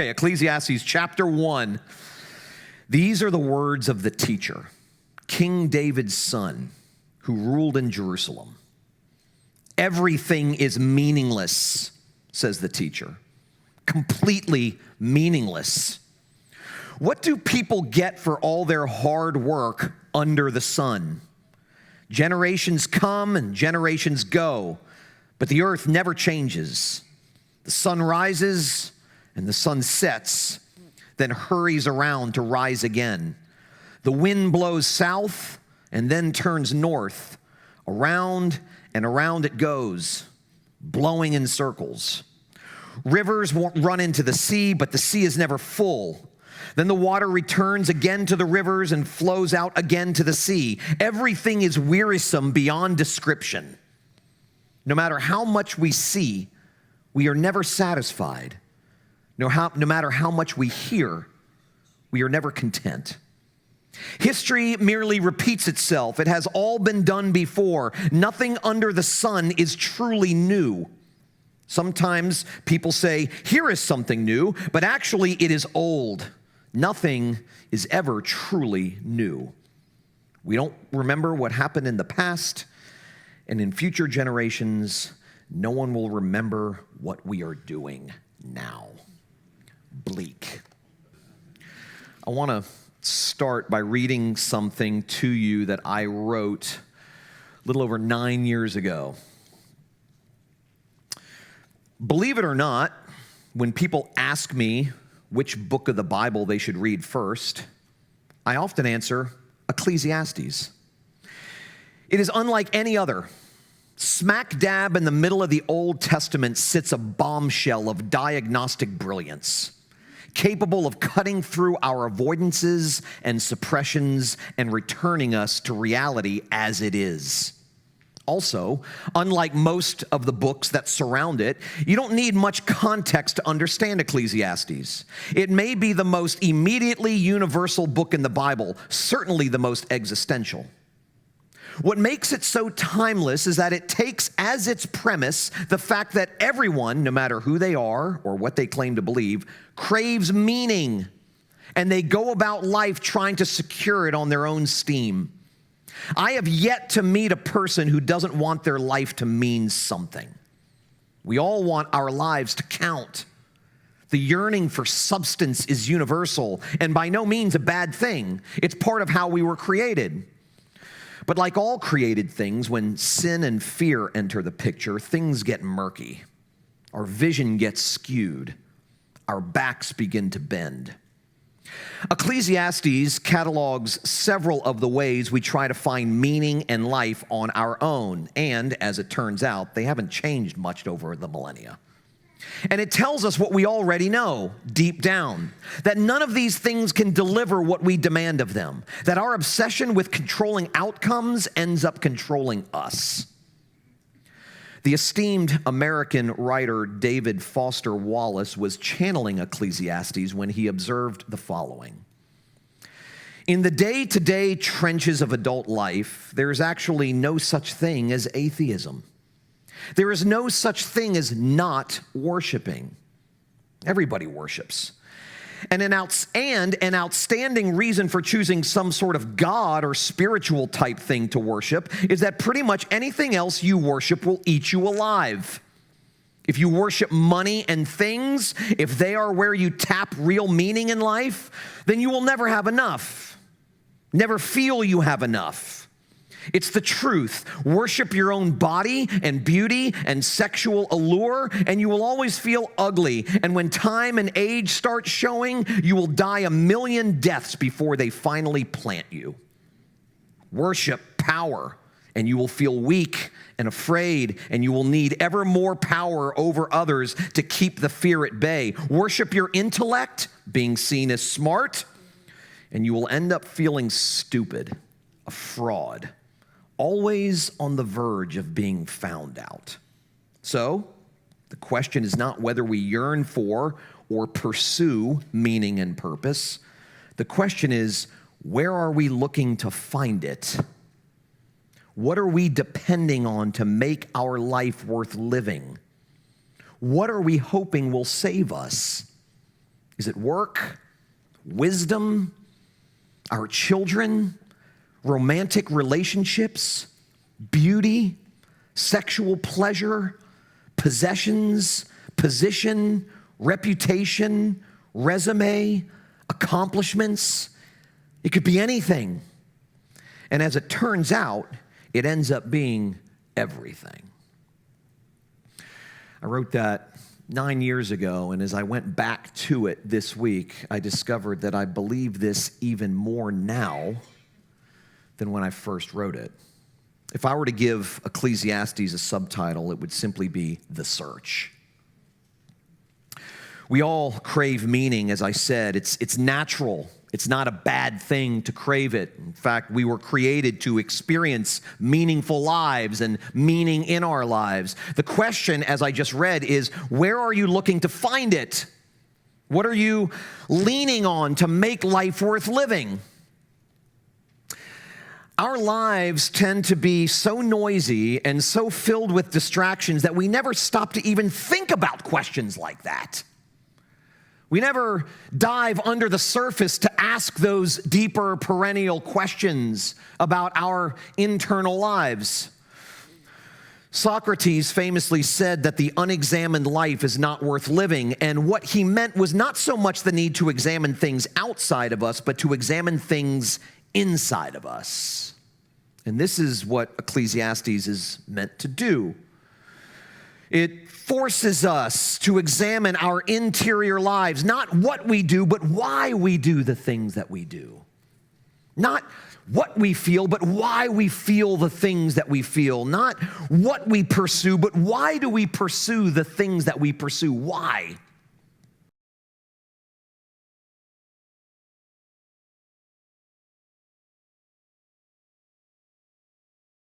Okay, Ecclesiastes chapter 1. These are the words of the teacher, King David's son, who ruled in Jerusalem. Everything is meaningless, says the teacher. Completely meaningless. What do people get for all their hard work under the sun? Generations come and generations go, but the earth never changes. The sun rises and the sun sets, then hurries around to rise again. The wind blows south and then turns north. Around and around it goes, blowing in circles. Rivers won't run into the sea, but the sea is never full. Then the water returns again to the rivers and flows out again to the sea. Everything is wearisome beyond description. No matter how much we see, we are never satisfied. No matter how much we hear, we are never content. History merely repeats itself. It has all been done before. Nothing under the sun is truly new. Sometimes people say, here is something new, but actually it is old. Nothing is ever truly new. We don't remember what happened in the past, and in future generations, no one will remember what we are doing now. Bleak. I want to start by reading something to you that I wrote a little over 9 years ago. Believe it or not, when people ask me which book of the Bible they should read first, I often answer Ecclesiastes. It is unlike any other. Smack dab in the middle of the Old Testament sits a bombshell of diagnostic brilliance, capable of cutting through our avoidances and suppressions and returning us to reality as it is. Also, unlike most of the books that surround it, you don't need much context to understand Ecclesiastes. It may be the most immediately universal book in the Bible, certainly the most existential. What makes it so timeless is that it takes as its premise the fact that everyone, no matter who they are or what they claim to believe, craves meaning, and they go about life trying to secure it on their own steam. I have yet to meet a person who doesn't want their life to mean something. We all want our lives to count. The yearning for substance is universal and by no means a bad thing. It's part of how we were created. But like all created things, when sin and fear enter the picture, things get murky. Our vision gets skewed. Our backs begin to bend. Ecclesiastes catalogs several of the ways we try to find meaning in life on our own, and as it turns out, they haven't changed much over the millennia. And it tells us what we already know deep down, that none of these things can deliver what we demand of them, that our obsession with controlling outcomes ends up controlling us. The esteemed American writer David Foster Wallace was channeling Ecclesiastes when he observed the following. In the day-to-day trenches of adult life, there is actually no such thing as atheism. There is no such thing as not worshiping. Everybody worships. And an outstanding reason for choosing some sort of God or spiritual type thing to worship is that pretty much anything else you worship will eat you alive. If you worship money and things, if they are where you tap real meaning in life, then you will never have enough. Never feel you have enough. It's the truth. Worship your own body and beauty and sexual allure, and you will always feel ugly. And when time and age start showing, you will die a million deaths before they finally plant you. Worship power, and you will feel weak and afraid, and you will need ever more power over others to keep the fear at bay. Worship your intellect, being seen as smart, and you will end up feeling stupid, a fraud, always on the verge of being found out. So, the question is not whether we yearn for or pursue meaning and purpose. The question is, where are we looking to find it? What are we depending on to make our life worth living? What are we hoping will save us? Is it work, wisdom, our children, romantic relationships, beauty, sexual pleasure, possessions, position, reputation, resume, accomplishments? It could be anything. And as it turns out, it ends up being everything. I wrote that 9 years ago, and as I went back to it this week, I discovered that I believe this even more now than when I first wrote it. If I were to give Ecclesiastes a subtitle, it would simply be The Search. We all crave meaning, as I said. It's natural. It's not a bad thing to crave it. In fact, we were created to experience meaningful lives and meaning in our lives. The question, as I just read, is where are you looking to find it? What are you leaning on to make life worth living? Our lives tend to be so noisy and so filled with distractions that we never stop to even think about questions like that. We never dive under the surface to ask those deeper perennial questions about our internal lives. Socrates famously said that the unexamined life is not worth living, and what he meant was not so much the need to examine things outside of us, but to examine things inside of us. And this is what Ecclesiastes is meant to do. It forces us to examine our interior lives, not what we do, but why we do the things that we do. Not what we feel, but why we feel the things that we feel. Not what we pursue, but why do we pursue the things that we pursue? Why?